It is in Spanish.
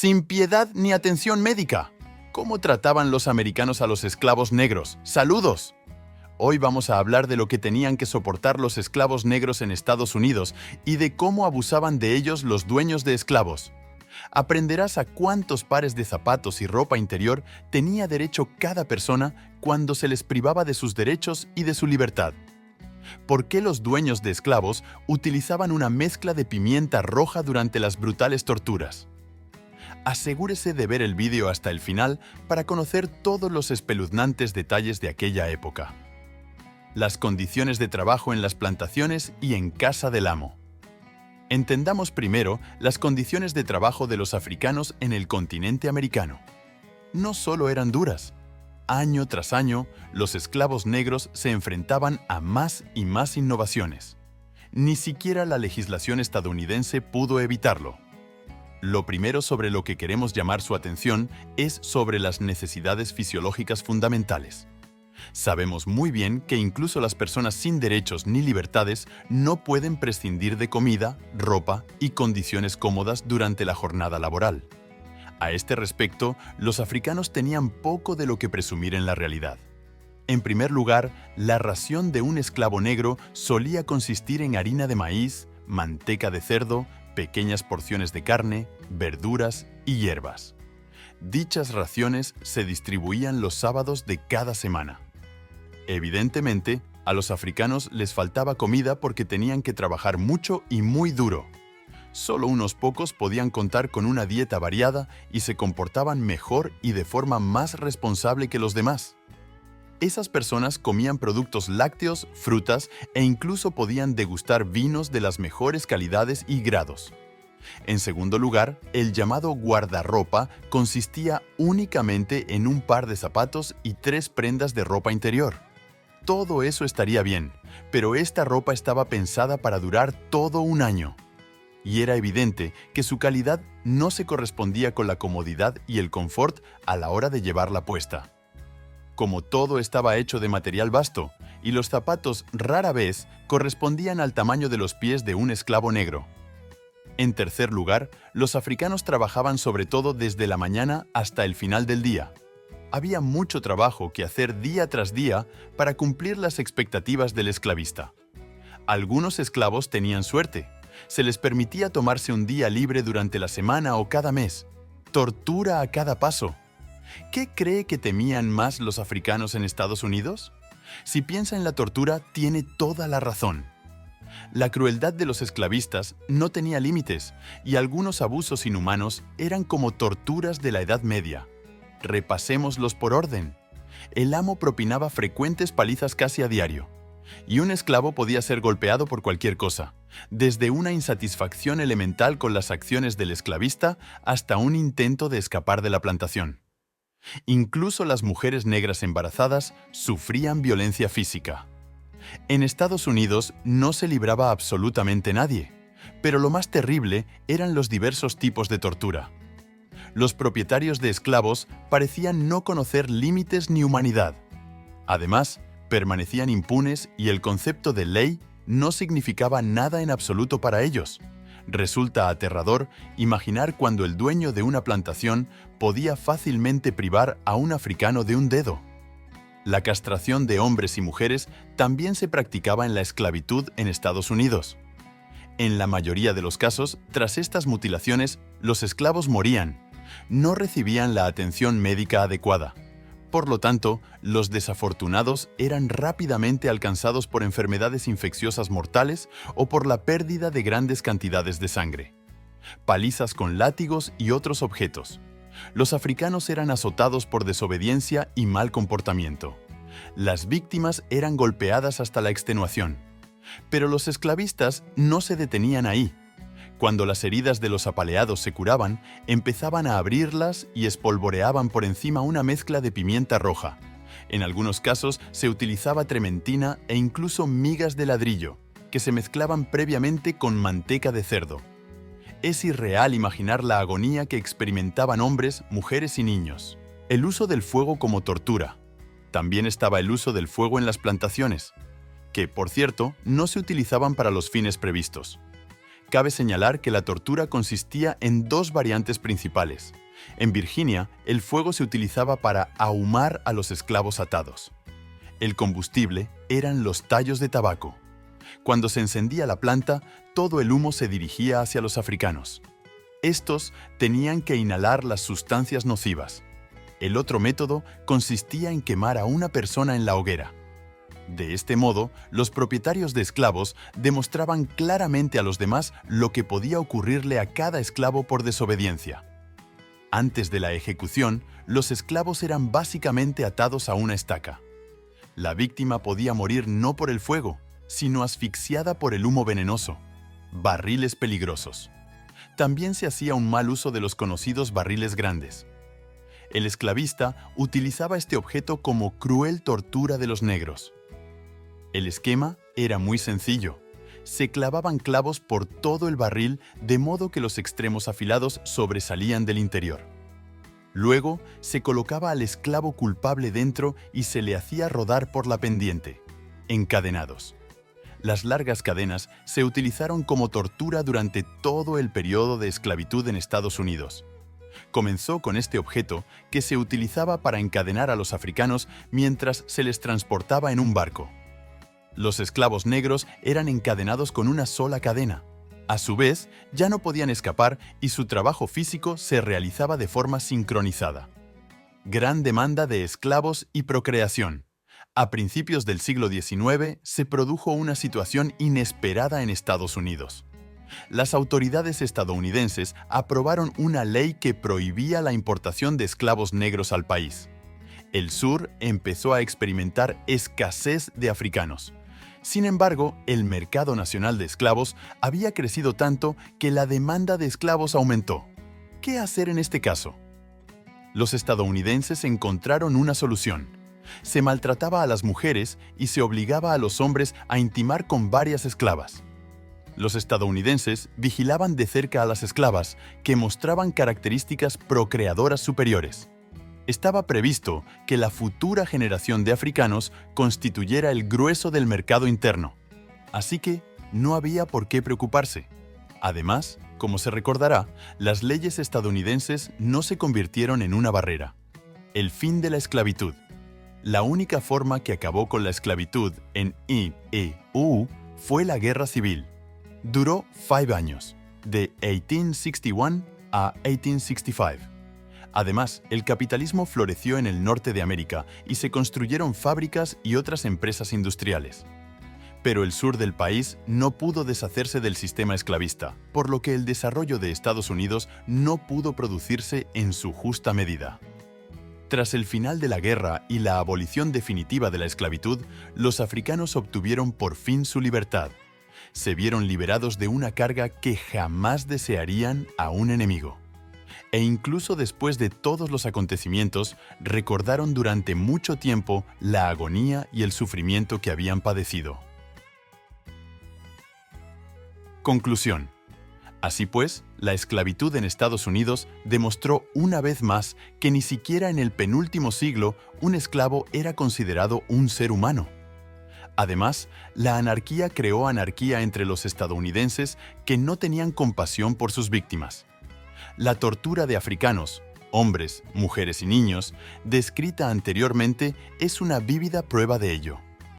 sin piedad ni atención médica. ¿Cómo trataban los americanos a los esclavos negros? ¡Saludos! Hoy vamos a hablar de lo que tenían que soportar los esclavos negros en Estados Unidos y de cómo abusaban de ellos los dueños de esclavos. Aprenderás a cuántos pares de zapatos y ropa interior tenía derecho cada persona cuando se les privaba de sus derechos y de su libertad. ¿Por qué los dueños de esclavos utilizaban una mezcla de pimienta roja durante las brutales torturas? Asegúrese de ver el vídeo hasta el final para conocer todos los espeluznantes detalles de aquella época. Las condiciones de trabajo en las plantaciones y en casa del amo. Entendamos primero las condiciones de trabajo de los africanos en el continente americano. No solo eran duras. Año tras año, los esclavos negros se enfrentaban a más y más innovaciones. Ni siquiera la legislación estadounidense pudo evitarlo. Lo primero sobre lo que queremos llamar su atención es sobre las necesidades fisiológicas fundamentales. Sabemos muy bien que incluso las personas sin derechos ni libertades no pueden prescindir de comida, ropa y condiciones cómodas durante la jornada laboral. A este respecto, los africanos tenían poco de lo que presumir en la realidad. En primer lugar, la ración de un esclavo negro solía consistir en harina de maíz, manteca de cerdo, pequeñas porciones de carne, verduras y hierbas. Dichas raciones se distribuían los sábados de cada semana. Evidentemente, a los africanos les faltaba comida porque tenían que trabajar mucho y muy duro. Solo unos pocos podían contar con una dieta variada y se comportaban mejor y de forma más responsable que los demás. Esas personas comían productos lácteos, frutas e incluso podían degustar vinos de las mejores calidades y grados. En segundo lugar, el llamado guardarropa consistía únicamente en un par de zapatos y 3 prendas de ropa interior. Todo eso estaría bien, pero esta ropa estaba pensada para durar todo un año. Y era evidente que su calidad no se correspondía con la comodidad y el confort a la hora de llevarla puesta. Como todo estaba hecho de material vasto, y los zapatos rara vez correspondían al tamaño de los pies de un esclavo negro. En tercer lugar, los africanos trabajaban sobre todo desde la mañana hasta el final del día. Había mucho trabajo que hacer día tras día para cumplir las expectativas del esclavista. Algunos esclavos tenían suerte. Se les permitía tomarse un día libre durante la semana o cada mes. Tortura a cada paso. ¿Qué cree que temían más los africanos en Estados Unidos? Si piensa en la tortura, tiene toda la razón. La crueldad de los esclavistas no tenía límites y algunos abusos inhumanos eran como torturas de la Edad Media. Repasémoslos por orden. El amo propinaba frecuentes palizas casi a diario, y un esclavo podía ser golpeado por cualquier cosa, desde una insatisfacción elemental con las acciones del esclavista hasta un intento de escapar de la plantación. Incluso las mujeres negras embarazadas sufrían violencia física. En Estados Unidos no se libraba absolutamente nadie, pero lo más terrible eran los diversos tipos de tortura. Los propietarios de esclavos parecían no conocer límites ni humanidad. Además, permanecían impunes y el concepto de ley no significaba nada en absoluto para ellos. Resulta aterrador imaginar cuando el dueño de una plantación podía fácilmente privar a un africano de un dedo. La castración de hombres y mujeres también se practicaba en la esclavitud en Estados Unidos. En la mayoría de los casos, tras estas mutilaciones, los esclavos morían. No recibían la atención médica adecuada. Por lo tanto, los desafortunados eran rápidamente alcanzados por enfermedades infecciosas mortales o por la pérdida de grandes cantidades de sangre. Palizas con látigos y otros objetos. Los africanos eran azotados por desobediencia y mal comportamiento. Las víctimas eran golpeadas hasta la extenuación. Pero los esclavistas no se detenían ahí. Cuando las heridas de los apaleados se curaban, empezaban a abrirlas y espolvoreaban por encima una mezcla de pimienta roja. En algunos casos se utilizaba trementina e incluso migas de ladrillo, que se mezclaban previamente con manteca de cerdo. Es irreal imaginar la agonía que experimentaban hombres, mujeres y niños. El uso del fuego como tortura. También estaba el uso del fuego en las plantaciones, que, por cierto, no se utilizaban para los fines previstos. Cabe señalar que la tortura consistía en dos variantes principales. En Virginia, el fuego se utilizaba para ahumar a los esclavos atados. El combustible eran los tallos de tabaco. Cuando se encendía la planta, todo el humo se dirigía hacia los africanos. Estos tenían que inhalar las sustancias nocivas. El otro método consistía en quemar a una persona en la hoguera. De este modo, los propietarios de esclavos demostraban claramente a los demás lo que podía ocurrirle a cada esclavo por desobediencia. Antes de la ejecución, los esclavos eran básicamente atados a una estaca. La víctima podía morir no por el fuego, sino asfixiada por el humo venenoso. Barriles peligrosos. También se hacía un mal uso de los conocidos barriles grandes. El esclavista utilizaba este objeto como cruel tortura de los negros. El esquema era muy sencillo. Se clavaban clavos por todo el barril de modo que los extremos afilados sobresalían del interior. Luego se colocaba al esclavo culpable dentro y se le hacía rodar por la pendiente, encadenados. Las largas cadenas se utilizaron como tortura durante todo el periodo de esclavitud en Estados Unidos. Comenzó con este objeto que se utilizaba para encadenar a los africanos mientras se les transportaba en un barco. Los esclavos negros eran encadenados con una sola cadena. A su vez, ya no podían escapar y su trabajo físico se realizaba de forma sincronizada. Gran demanda de esclavos y procreación. A principios del siglo XIX se produjo una situación inesperada en Estados Unidos. Las autoridades estadounidenses aprobaron una ley que prohibía la importación de esclavos negros al país. El sur empezó a experimentar escasez de africanos. Sin embargo, el mercado nacional de esclavos había crecido tanto que la demanda de esclavos aumentó. ¿Qué hacer en este caso? Los estadounidenses encontraron una solución. Se maltrataba a las mujeres y se obligaba a los hombres a intimar con varias esclavas. Los estadounidenses vigilaban de cerca a las esclavas, que mostraban características procreadoras superiores. Estaba previsto que la futura generación de africanos constituyera el grueso del mercado interno. Así que no había por qué preocuparse. Además, como se recordará, las leyes estadounidenses no se convirtieron en una barrera. El fin de la esclavitud. La única forma que acabó con la esclavitud en IEU fue la Guerra Civil. Duró 5 años, de 1861 a 1865. Además, el capitalismo floreció en el norte de América y se construyeron fábricas y otras empresas industriales. Pero el sur del país no pudo deshacerse del sistema esclavista, por lo que el desarrollo de Estados Unidos no pudo producirse en su justa medida. Tras el final de la guerra y la abolición definitiva de la esclavitud, los africanos obtuvieron por fin su libertad. Se vieron liberados de una carga que jamás desearían a un enemigo. E incluso después de todos los acontecimientos, recordaron durante mucho tiempo la agonía y el sufrimiento que habían padecido. Conclusión. Así pues, la esclavitud en Estados Unidos demostró una vez más que ni siquiera en el penúltimo siglo un esclavo era considerado un ser humano. Además, la anarquía creó anarquía entre los estadounidenses que no tenían compasión por sus víctimas. La tortura de africanos, hombres, mujeres y niños, descrita anteriormente, es una vívida prueba de ello.